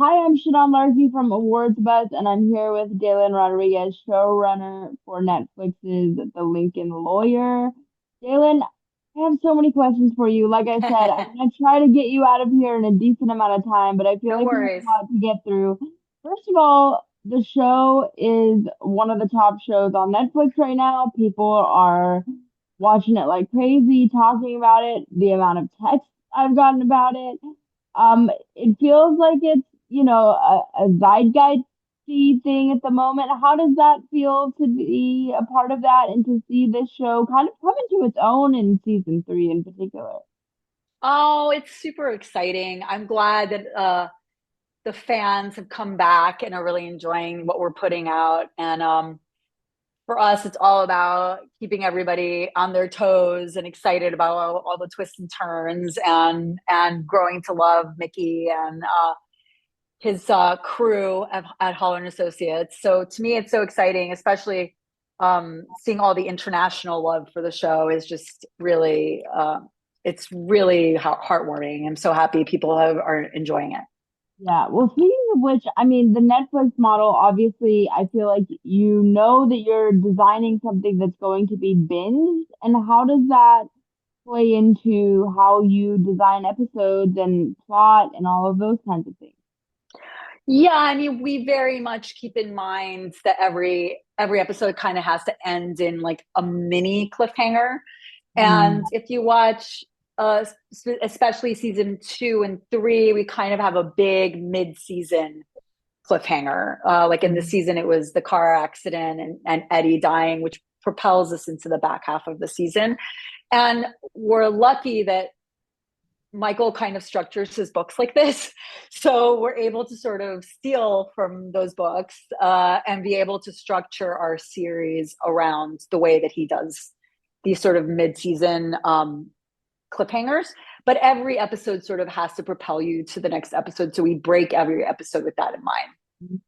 Hi, I'm Shadan Larki from Awards Buzz, and I'm here with Dailyn Rodriguez, showrunner for Netflix's The Lincoln Lawyer. Dailyn, I have so many questions for you. Like I said, I'm gonna try to get you out of here in a decent amount of time, but I feel No like we have a worries. lot to get through. First of all, the show is one of the top shows on Netflix right now. People are watching it like crazy, talking about it, the amount of texts I've gotten about it. It feels like it's, a zeitgeisty thing at the moment. How does that feel to be a part of that and to see this show kind of come into its own in season three in particular? Oh, it's super exciting. I'm glad that the fans have come back and are really enjoying what we're putting out. And for us, it's all about keeping everybody on their toes and excited about all the twists and turns and growing to love Mickey and his crew at Holler and Associates. So to me, it's so exciting, especially seeing all the international love for the show is just really, it's really heartwarming. I'm so happy are enjoying it. Yeah, well, speaking of which, I mean, the Netflix model, obviously, I feel like you know that you're designing something that's going to be binged, and how does that play into how you design episodes and plot and all of those kinds of things? Yeah, I mean, we very much keep in mind that every episode kind of has to end in like a mini cliffhanger. And Mm. if you watch, especially season 2 and 3, we kind of have a big mid-season cliffhanger. Like in the Mm. season, it was the car accident and Eddie dying, which propels us into the back half of the season. And we're lucky that Michael kind of structures his books like this. So we're able to sort of steal from those books and be able to structure our series around the way that he does these sort of mid-season cliffhangers. But every episode sort of has to propel you to the next episode. So we break every episode with that in mind.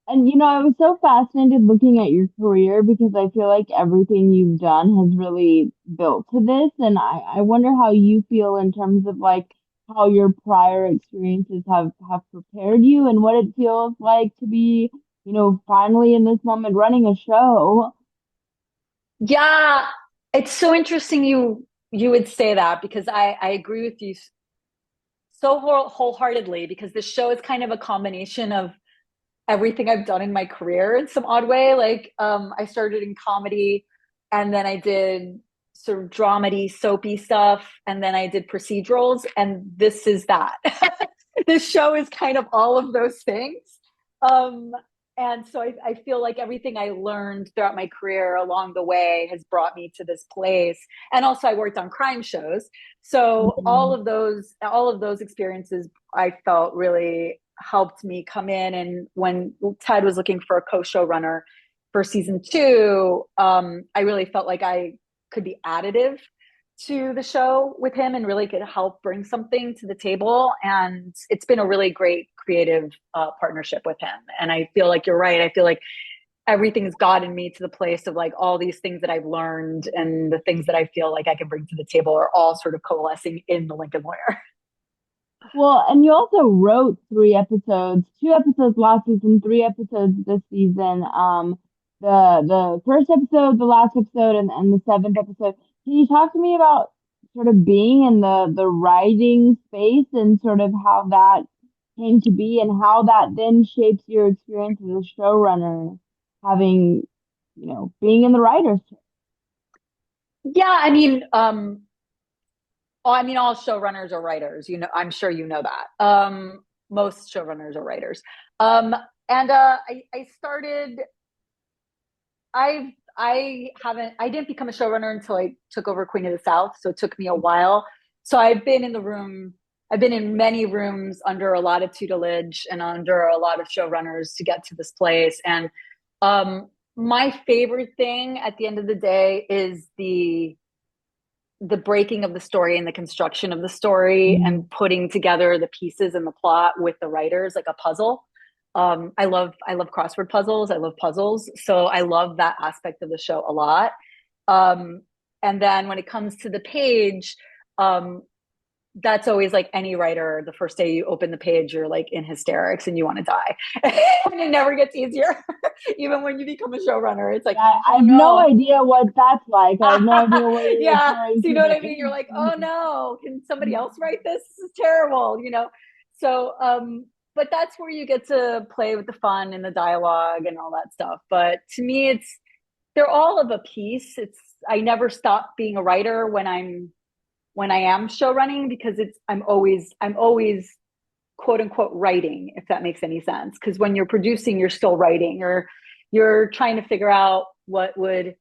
And I was so fascinated looking at your career because I feel like everything you've done has really built to this. And I wonder how you feel in terms of like how your prior experiences have prepared you and what it feels like to be, finally in this moment running a show. Yeah, it's so interesting you would say that because I agree with you so wholeheartedly because this show is kind of a combination of everything I've done in my career in some odd way. Like I started in comedy and then I did sort of dramedy, soapy stuff, and then I did procedurals, and this is that. This show is kind of all of those things. Um, and so I feel like everything I learned throughout my career along the way has brought me to this place. And also I worked on crime shows. So Mhm. all of those experiences I felt really helped me come in. And when Ted was looking for a co-showrunner for season 2, I really felt like I could be additive to the show with him and really could help bring something to the table. And it's been a really great creative partnership with him. And I feel like you're right. I feel like everything's gotten me to the place of like all these things that I've learned and the things that I feel like I can bring to the table are all sort of coalescing in the Lincoln Lawyer. Well, and you also wrote three episodes, two episodes last season, three episodes this season. The first episode, the last episode, and the seventh episode. Can you talk to me about sort of being in the writing space and sort of how that came to be and how that then shapes your experience as a showrunner, having, being in the writer's chair? Yeah, I mean, all showrunners are writers. You know, I'm sure you know that. Most showrunners are writers. Um, and I started. I didn't become a showrunner until I took over Queen of the South, so it took me a while. So I've been in the room. I've been in many rooms under a lot of tutelage and under a lot of showrunners to get to this place. And my favorite thing at the end of the day is the breaking of the story and the construction of the story and putting together the pieces and the plot with the writers like a puzzle. I love crossword puzzles. I love puzzles. So I love that aspect of the show a lot. Um, and then when it comes to the page, um, that's always like any writer, the first day you open the page, you're like in hysterics and you want to die. And it never gets easier. Even when you become a showrunner, it's like, I oh have no no. idea what that's like. I have no idea what you're Yeah. referring So you to, know what but I mean? You're like, oh no, can somebody else write this? This is terrible, you know? So, but that's where you get to play with the fun and the dialogue and all that stuff. But to me, they're all of a piece. I never stop being a writer when I am show running, because I'm always quote unquote writing, if that makes any sense. Because when you're producing, you're still writing, or you're trying to figure out what would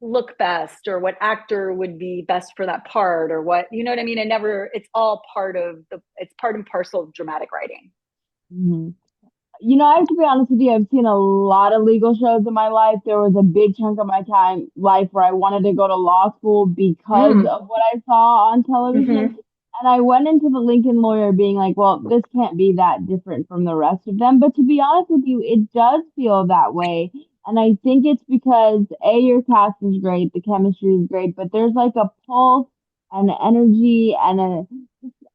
look best, or what actor would be best for that part, or what, you know what I mean? It's all it's part and parcel of dramatic writing. hmm I have to be honest with you, I've seen a lot of legal shows in my life. There was a big chunk of my life where I wanted to go to law school because Mm. of what I saw on television. Mm-hmm. And I went into the Lincoln Lawyer being like, well, this can't be that different from the rest of them. But to be honest with you, it does feel that way. And I think it's because A, your cast is great, the chemistry is great, but there's like a pulse and energy and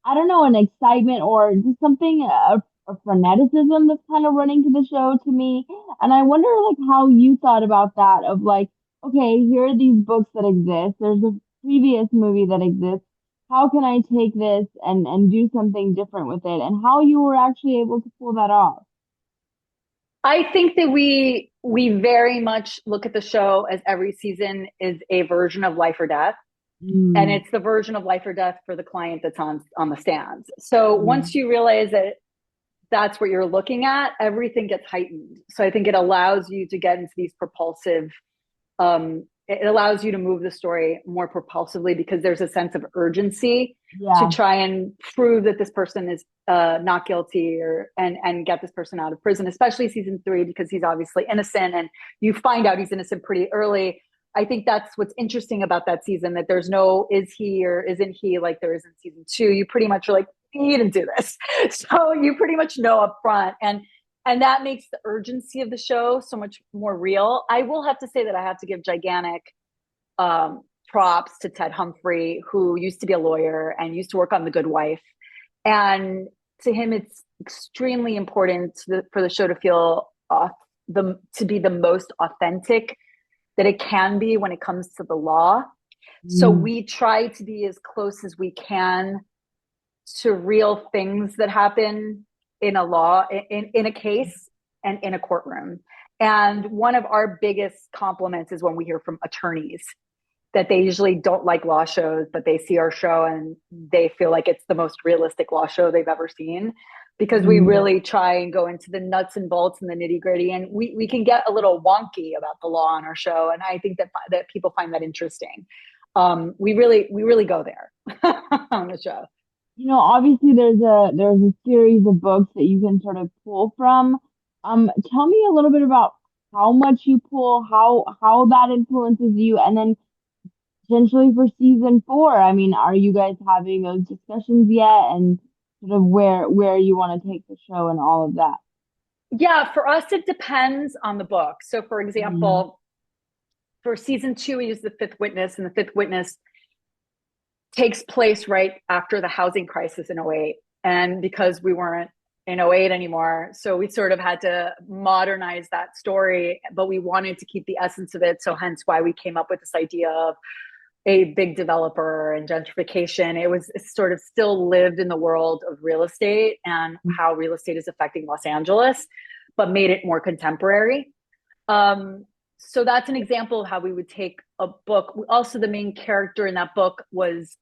I don't know, an excitement or just something, a freneticism that's kind of running to the show to me. And I wonder, like, how you thought about that of like, okay, here are these books that exist. There's a previous movie that exists. How can I take this and do something different with it? And how you were actually able to pull that off. I think that we very much look at the show as every season is a version of Life or Death, and Mm, it's the version of Life or Death for the client that's on the stands. So mm, once you realize that that's what you're looking at, everything gets heightened. So I think it allows you to get into these propulsive, it allows you to move the story more propulsively, because there's a sense of urgency to yeah. try and prove that this person is not guilty, or and get this person out of prison, especially season 3, because he's obviously innocent, and you find out he's innocent pretty early. I think that's what's interesting about that season, that there's no is he or isn't he like there is in season 2. You pretty much are like, he didn't do this. So you pretty much know up front. And that makes the urgency of the show so much more real. I will have to say that I have to give gigantic props to Ted Humphrey, who used to be a lawyer and used to work on The Good Wife. And to him, it's extremely important for the show to feel to be the most authentic that it can be when it comes to the law. So Mm, we try to be as close as we can to real things that happen in a law, in a case, and in a courtroom. And one of our biggest compliments is when we hear from attorneys that they usually don't like law shows, but they see our show and they feel like it's the most realistic law show they've ever seen, because we mm. really try and go into the nuts and bolts and the nitty gritty. And we can get a little wonky about the law on our show. And I think that people find that interesting. We really go there on the show. Obviously there's a series of books that you can sort of pull from. Tell me a little bit about how much you pull, how that influences you, and then potentially for season 4. I mean, are you guys having those discussions yet, and sort of where you want to take the show and all of that? Yeah, for us, it depends on the book. So, for Mm, example, for season 2, we use The Fifth Witness, and The Fifth Witness takes place right after the housing crisis in '08. And because we weren't in '08 anymore, so we sort of had to modernize that story, but we wanted to keep the essence of it. So, hence why we came up with this idea of a big developer and gentrification. It sort of still lived in the world of real estate and how real estate is affecting Los Angeles, but made it more contemporary. Um, so that's an example of how we would take a book. Also, the main character in that book was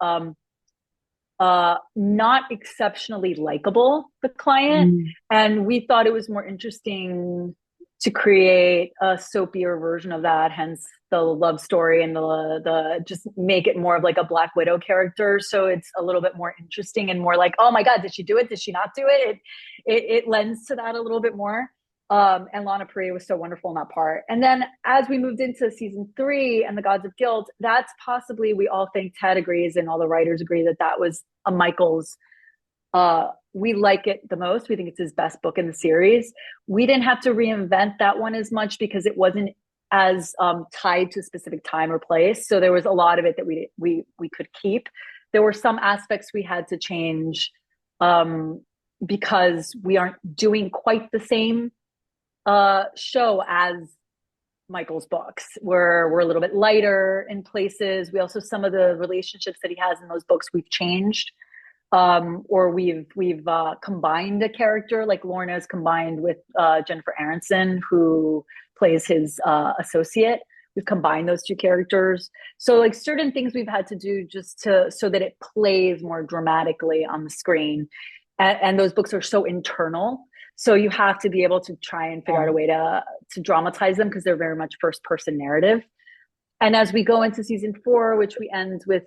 not exceptionally likable, the client. mm, And we thought it was more interesting to create a soapier version of that, hence the love story and the just make it more of like a Black Widow character. So it's a little bit more interesting and more like, oh my God, did she do it? Did she not do it? It lends to that a little bit more. And Lana Parrilla was so wonderful in that part. And then as we moved into season 3 and The Gods of Guilt, that's possibly, we all think, Ted agrees and all the writers agree that that was a Michael's. We like it the most. We think it's his best book in the series. We didn't have to reinvent that one as much because it wasn't as tied to a specific time or place. So there was a lot of it that we could keep there were some aspects we had to change um, because we aren't doing quite the same show as Michael's books. We're a little bit lighter in places. We also, some of the relationships that he has in those books we've changed, or we've combined a character, like Lorna's combined with Jennifer Aronson, who plays his associate. We've combined those two characters. So like certain things we've had to do just to so that it plays more dramatically on the screen. And those books are so internal. So you have to be able to try and figure out a way to dramatize them because they're very much first person narrative. And as we go into season 4, which we end with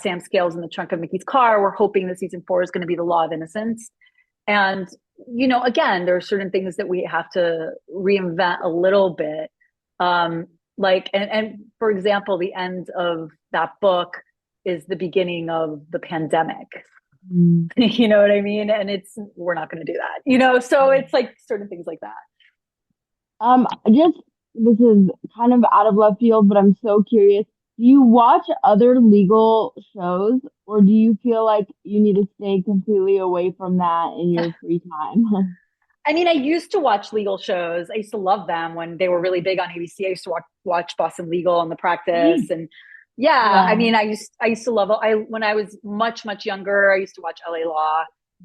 Sam Scales in the trunk of Mickey's car, we're hoping that season 4 is going to be the Law of Innocence. And, you know, again, there are certain things that we have to reinvent a little bit. Like, and for example, the end of that book is the beginning of the pandemic. Mm. You know what I mean? And we're not going to do that, you know? So it's like certain things like that. Just this is kind of out of left field, but I'm so curious. Do you watch other legal shows, or do you feel like you need to stay completely away from that in your free time? I mean, I used to watch legal shows. I used to love them when they were really big on ABC. I used to watch Boston Legal and The Practice, Me? and yeah, I Yeah. mean, I used to love. I when I was much younger, I used to watch LA Law.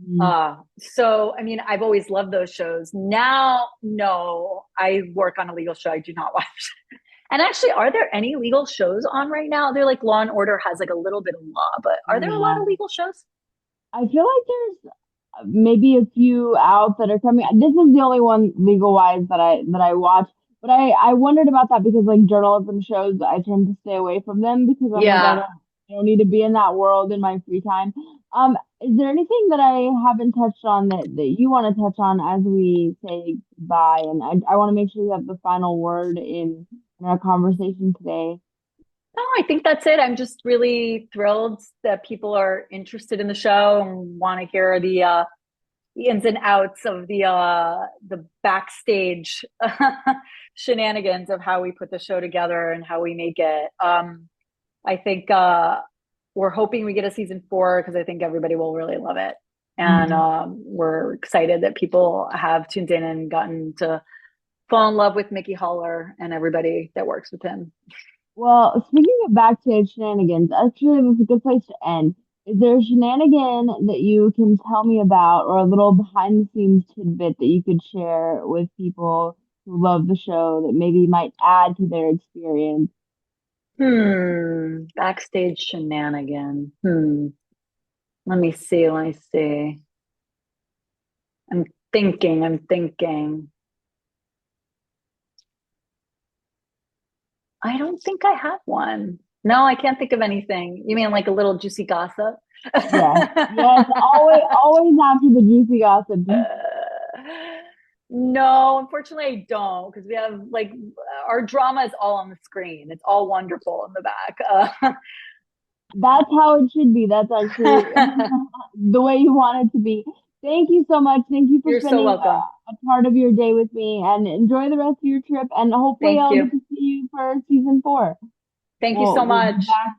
Mm. So I mean, I've always loved those shows. Now, no, I work on a legal show. I do not watch. And actually, are there any legal shows on right now? They're like Law and Order has like a little bit of law, but are there a lot Yeah. of legal shows? I feel like there's maybe a few out that are coming. This is the only one legal wise that I watch. But I wondered about that because like journalism shows, I tend to stay away from them because I'm like Yeah. I don't need to be in that world in my free time. Is there anything that I haven't touched on that you want to touch on as we say goodbye? And I want to make sure you have the final word in our conversation today. No, I think that's it. I'm just really thrilled that people are interested in the show and want to hear the ins and outs of the backstage shenanigans of how we put the show together and how we make it. I think we're hoping we get a season 4 because I think everybody will really love it. And Mhm. we're excited that people have tuned in and gotten to fall in love with Mickey Haller and everybody that works with him. Well, speaking of backstage shenanigans, actually, that's a good place to end. Is there a shenanigan that you can tell me about, or a little behind the scenes tidbit that you could share with people who love the show that maybe might add to their experience? Backstage shenanigan. Let me see. I'm thinking. I don't think I have one. No, I can't think of anything. You mean like a little juicy gossip? Yes, yes, always after the juicy gossip. No, unfortunately, I don't because we have like our drama is all on the screen. It's all wonderful in the back. That's how it should be. That's actually the way you want it to be. Thank you so much. Thank you for You're so spending welcome. a part of your day with me and enjoy the rest of your trip. And hopefully Thank I'll get you. to see you for season 4. Thank you so We'll be much. back